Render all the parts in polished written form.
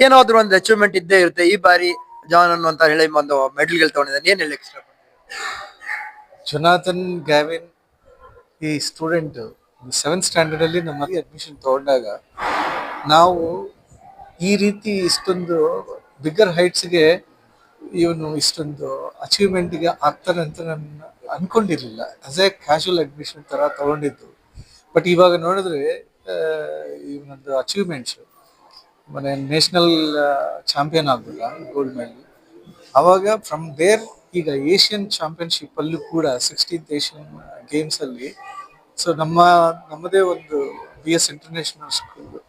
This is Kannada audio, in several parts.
ಏನಾದ್ರು ಒಂದು ಅಚೀವ್ಮೆಂಟ್ ಇದ್ದೇ ಇರುತ್ತೆ. ಈ ಬಾರಿ ಜಾನ್ ಅನ್ನುವಂತ ಹೇಳಿ ಒಂದು ಮೆಡಲ್‌ಗಳು ತಗೊಂಡಿದ್ದಾನೆ. ಏನ್ ಹೇಳಕ್ ಇಷ್ಟಪಡ್ತೀರಾ? ಜೊನಾಥನ್ ಗ್ಯಾವಿನ್ ಈ ಸ್ಟೂಡೆಂಟ್ ಸೆವೆಂತ್ ಸ್ಟ್ಯಾಂಡರ್ಡ್ ಅಲ್ಲಿ ನಮ್ಮಲ್ಲಿ ಅಡ್ಮಿಷನ್ ತಗೊಂಡಾಗ ನಾವು ಈ ರೀತಿ ಇಷ್ಟೊಂದು ಬಿಗ್ಗರ್ ಹೈಟ್ಸ್ಗೆ ಇವನು ಇಷ್ಟೊಂದು ಅಚೀವ್ಮೆಂಟ್ಗೆ ಆಗ್ತಾನೆ ಅಂತ ನಾನು ಅನ್ಕೊಂಡಿರ್ಲಿಲ್ಲ. ಆಸ್ ಎ ಕ್ಯಾಶುವಲ್ ಅಡ್ಮಿಷನ್ ತರ ತಗೊಂಡಿದ್ದು. ಬಟ್ ಇವಾಗ ನೋಡಿದ್ರೆ ಇವನೊಂದು ಅಚೀವ್ಮೆಂಟ್ಸ್ ಮನೆ ನ್ಯಾಷನಲ್ ಚಾಂಪಿಯನ್ ಆಗ್ಬಿಲ್ಲ ಗೋಲ್ಡ್ ಮೆಡಲ್. ಅವಾಗ ಫ್ರಮ್ ದೇರ್ ಈಗ ಏಷ್ಯನ್ ಚಾಂಪಿಯನ್ಶಿಪ್ ಅಲ್ಲೂ ಕೂಡ 16th ಏಷ್ಯನ್ ಗೇಮ್ಸ್ ಅಲ್ಲಿ ಸೊ ನಮ್ಮದೇ ಒಂದು BS ಇಂಟರ್ನ್ಯಾಷನಲ್ ಸ್ಕೂಲ್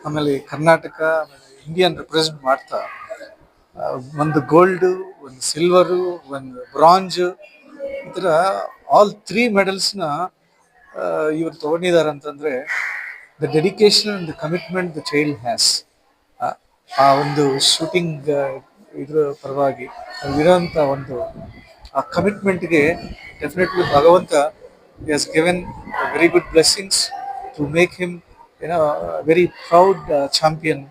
ಆಮೇಲೆ ಕರ್ನಾಟಕ ಆಮೇಲೆ ಇಂಡಿಯನ್ ರೆಪ್ರೆಸೆಂಟ್ ಮಾಡ್ತಾ ಒಂದು ಗೋಲ್ಡ್ ಒಂದು ಸಿಲ್ವರು ಒಂದು ಬ್ರಾಂಜ್ ಈ ಥರ ಆಲ್ 3 ಮೆಡಲ್ಸ್ನ ಇವ್ರು ತಗೊಂಡಿದ್ದಾರೆ ಅಂತಂದ್ರೆ the dedication and the commitment the child has. ಆ ಒಂದು ಶೂಟಿಂಗ್ ಇದ್ರ ಪರವಾಗಿ ಅಲ್ಲಿರೋಂಥ ಒಂದು ಆ ಕಮಿಟ್ಮೆಂಟ್ಗೆ ಡೆಫಿನೆಟ್ಲಿ ಭಗವಂತ has given very good blessings to make him very proud champion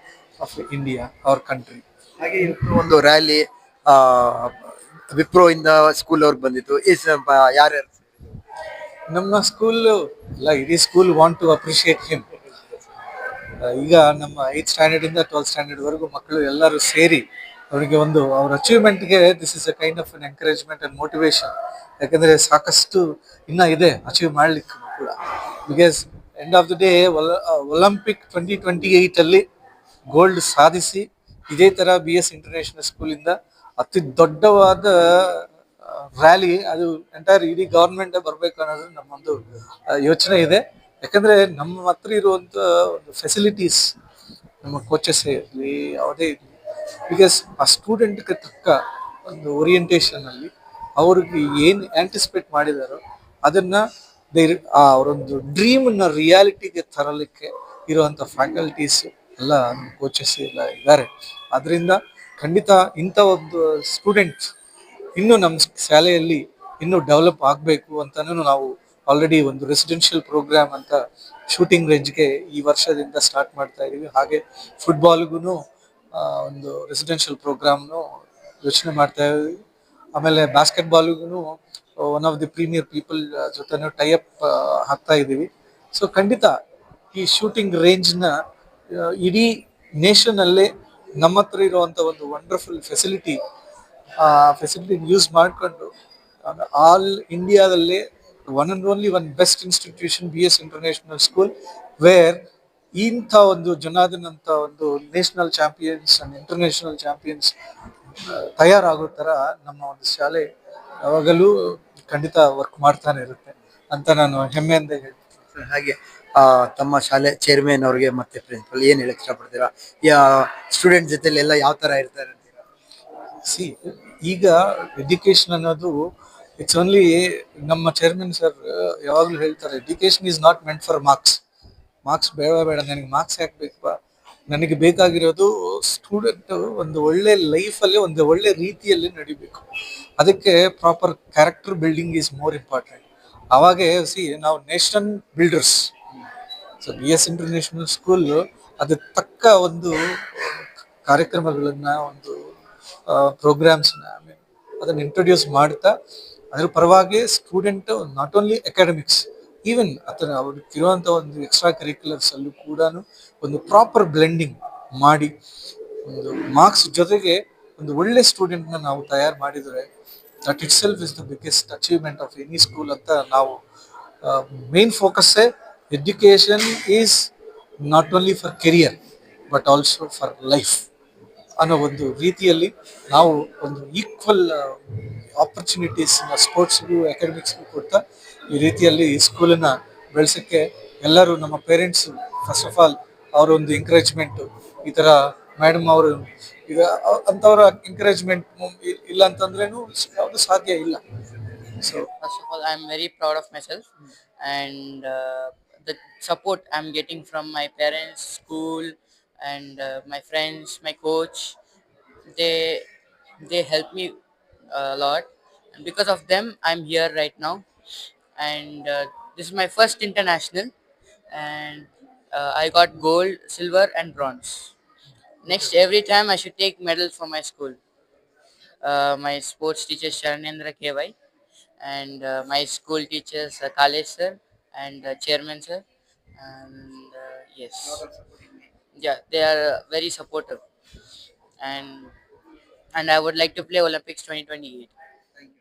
of India our country. ಹಾಗೆ ಇವತ್ತು ಒಂದು ರ್ಯಾಲಿ ಆ ವಿಪ್ರೋ ಇಂದ ಸ್ಕೂಲ್ ಅವ್ರಿಗೆ ಬಂದಿತ್ತು. ಯಾರ್ಯಾರು? ನಮ್ಮ ಸ್ಕೂಲ್ ಎಲ್ಲ ಇಡೀ school want to appreciate him. ಈಗ ನಮ್ಮ 8th ಸ್ಟ್ಯಾಂಡರ್ಡ್ ಇಂದ 12th ಸ್ಟ್ಯಾಂಡರ್ಡ್ ವರೆಗೂ ಮಕ್ಕಳು ಎಲ್ಲರೂ ಸೇರಿ ಅವರಿಗೆ ಒಂದು ಅವ್ರ ಅಚೀವ್ಮೆಂಟ್ಗೆ this is a kind of an encouragement and motivation. ಯಾಕಂದ್ರೆ ಸಾಕಷ್ಟು ಇನ್ನ ಇದೆ ಅಚೀವ್ ಮಾಡ್ಲಿಕ್ಕೆ ಕೂಡ. Because end of the day Olympic 2028 ಅಲ್ಲಿ ಗೋಲ್ಡ್ ಸಾಧಿಸಿ ಇದೇ ತರ BS ಇಂಟರ್ನ್ಯಾಷನಲ್ ಸ್ಕೂಲಿಂದ ಅತಿ ದೊಡ್ಡವಾದ ರ್ಯಾಲಿ ಅದು ಎಂಟೈರ್ ಇಡೀ ಗವರ್ಮೆಂಟ್ ಬರ್ಬೇಕು ಅನ್ನೋದು ನಮ್ಮೊಂದು ಯೋಚನೆ ಇದೆ. ಯಾಕಂದ್ರೆ ನಮ್ಮ ಹತ್ರ ಇರುವಂತ ಒಂದು ಫೆಸಿಲಿಟೀಸ್ ನಮ್ಮ ಕೋಚಸ್ ಇರಲಿ ಯಾವುದೇ ಇರಲಿ ಬಿಕಾಸ್ ಆ ಸ್ಟೂಡೆಂಟ್ಗೆ ತಕ್ಕ ಒಂದು ಓರಿಯೆಂಟೇಷನ್ ಅಲ್ಲಿ ಅವ್ರಿಗೆ ಏನು ಆಂಟಿಸಿಪೇಟ್ ಮಾಡಿದಾರೋ ಅದನ್ನ ಅವರೊಂದು ಡ್ರೀಮ್ನ ರಿಯಾಲಿಟಿಗೆ ತರಲಿಕ್ಕೆ ಇರುವಂತ ಫ್ಯಾಕಲ್ಟೀಸ್ ಎಲ್ಲ ಕೋಚಸ್ ಎಲ್ಲ ಇದ್ದಾರೆ. ಅದರಿಂದ ಖಂಡಿತ ಇಂಥ ಒಂದು ಸ್ಟೂಡೆಂಟ್ಸ್ ಇನ್ನು ನಮ್ಮ ಶಾಲೆಯಲ್ಲಿ ಇನ್ನೂ ಡೆವಲಪ್ ಆಗಬೇಕು ಅಂತಾನು ನಾವು ಆಲ್ರೆಡಿ ಒಂದು ರೆಸಿಡೆನ್ಷಿಯಲ್ ಪ್ರೋಗ್ರಾಮ್ ಅಂತ ಶೂಟಿಂಗ್ ರೇಂಜ್ಗೆ ಈ ವರ್ಷದಿಂದ ಸ್ಟಾರ್ಟ್ ಮಾಡ್ತಾ ಇದೀವಿ. ಹಾಗೆ ಫುಟ್ಬಾಲ್ಗೂ ಒಂದು ರೆಸಿಡೆನ್ಷಿಯಲ್ ಪ್ರೋಗ್ರಾಮ್ನು ಯೋಚನೆ ಮಾಡ್ತಾ ಇದೀವಿ. ಆಮೇಲೆ ಬಾಸ್ಕೆಟ್ ಬಾಲ್ಗೂ one of the premier people ಜೊತೆ ಟೈಅಪ್ ಹಾಕ್ತಾ ಇದ್ದೀವಿ. ಸೊ ಖಂಡಿತ ಈ ಶೂಟಿಂಗ್ ರೇಂಜ್ನ ಇಡೀ ನೇಷನ್ ಅಲ್ಲೇ ನಮ್ಮ ಹತ್ರ ಇರುವಂತ ಒಂದು ವಂಡರ್ಫುಲ್ ಫೆಸಿಲಿಟಿ ಆ ಫೆಸಿಲಿಟಿ ಯೂಸ್ ಮಾಡಿಕೊಂಡು ಆಲ್ ಇಂಡಿಯಾದಲ್ಲಿ one and only one best institution BS international school where ಇಂಥ ಒಂದು ಜನಾರ್ದನ್ ಅಂತ ಒಂದು national champions and international champions ತಯಾರಾಗೋ ತರ ನಮ್ಮ ಒಂದು ಶಾಲೆ ಯಾವಾಗಲೂ ಖಂಡಿತ ವರ್ಕ್ ಮಾಡ್ತಾನೆ ಇರುತ್ತೆ ಅಂತ ನಾನು ಹೆಮ್ಮೆಯಿಂದ ಹೇಳ್ತೀನಿ. ಹಾಗೆ ತಮ್ಮ ಶಾಲೆ ಚೇರ್ಮನ್ ಅವ್ರಿಗೆ ಮತ್ತೆ ಪ್ರಿನ್ಸಿಪಲ್ ಏನ್ ಹೇಳಕ್ ಇಷ್ಟಪಡ್ತೀರಾ? ಸ್ಟೂಡೆಂಟ್ ಜೊತೆಲಿ ಎಲ್ಲ ಯಾವ ತರ ಇರ್ತಾರೆ ಅಂತೀರಾ? ಸಿ ಈಗ ಎಜುಕೇಶನ್ ಅನ್ನೋದು ಇಟ್ಸ್ ಓನ್ಲಿ ನಮ್ಮ ಚೇರ್ಮನ್ ಸರ್ ಯಾವಾಗಲೂ ಹೇಳ್ತಾರೆ education is not meant for marks. Marks ಬೇಡ ಬೇಡ ನನಗೆ ಮಾರ್ಕ್ಸ್ ಯಾಕೆ ಬೇಕಪ್ಪ, ನನಗೆ ಬೇಕಾಗಿರೋದು ಸ್ಟೂಡೆಂಟ್ ಒಂದು ಒಳ್ಳೆ ಲೈಫಲ್ಲಿ ಒಂದು ಒಳ್ಳೆ ರೀತಿಯಲ್ಲಿ ನಡಿಬೇಕು. ಅದಕ್ಕೆ proper character building is more important. ಅವಾಗೆ ಸಿ ನಾವು nation builders. So BS international school ಅದಕ್ಕೆ ತಕ್ಕ ಒಂದು ಕಾರ್ಯಕ್ರಮಗಳನ್ನ ಒಂದು ಪ್ರೋಗ್ರಾಮ್ಸ್ನ ಅದನ್ನು ಇಂಟ್ರೊಡ್ಯೂಸ್ ಮಾಡ್ತಾ ಅದ್ರ ಪರವಾಗಿ student not only academics even ಅಥವಾ ಅವ್ರಿಗೆ ಇರುವಂಥ ಒಂದು ಎಕ್ಸ್ಟ್ರಾ ಕರಿಕ್ಯುಲರ್ಸ್ ಅಲ್ಲೂ ಕೂಡ ಒಂದು ಪ್ರಾಪರ್ ಬ್ಲೆಂಡಿಂಗ್ ಮಾಡಿ ಒಂದು ಮಾರ್ಕ್ಸ್ ಜೊತೆಗೆ ಒಂದು ಒಳ್ಳೆ ಸ್ಟೂಡೆಂಟ್ನ ನಾವು ತಯಾರು ಮಾಡಿದರೆ that itself is the biggest achievement of any school ಅಂತ ನಾವು ಮೇನ್ ಫೋಕಸ್ಸೇ education is not only for career but also for life ಅನ್ನೋ ಒಂದು ರೀತಿಯಲ್ಲಿ ನಾವು ಒಂದು ಈಕ್ವಲ್ ಆಪರ್ಚುನಿಟೀಸ್ ಸ್ಪೋರ್ಟ್ಸ್ಗೂ ಅಕಾಡೆಮಿಕ್ಸ್ಗೂ ಕೊಡ್ತಾ ಈ ರೀತಿಯಲ್ಲಿ ಈ ಸ್ಕೂಲನ್ನ ಬೆಳೆಸೋಕ್ಕೆ ಎಲ್ಲರೂ ನಮ್ಮ ಪೇರೆಂಟ್ಸ್ ಫಸ್ಟ್ ಆಫ್ ಆಲ್ ಅವರ ಒಂದು ಎಂಕರೇಜ್ಮೆಂಟು ಈ ಥರ ಮೇಡಮ್ ಅವರು ಈಗ ಅಂಥವ್ರ ಎಂಕರೇಜ್ಮೆಂಟ್ ಇಲ್ಲ ಅಂತಂದ್ರೇನು ಯಾವುದು ಸಾಧ್ಯ ಇಲ್ಲ. So First of all, I'm very proud of myself, and the support I'm getting from my parents, school, and my friends, my coach. They they help me a lot, and because of them, I'm here right now. And this is my first international, and I got gold, silver, and bronze. Next, every time I should take medal for my school. My sports teacher Sharanendra KY and my school teachers Kalesh sir and chairman sir, and yes, yeah, they are very supportive, and I would like to play Olympics 2028.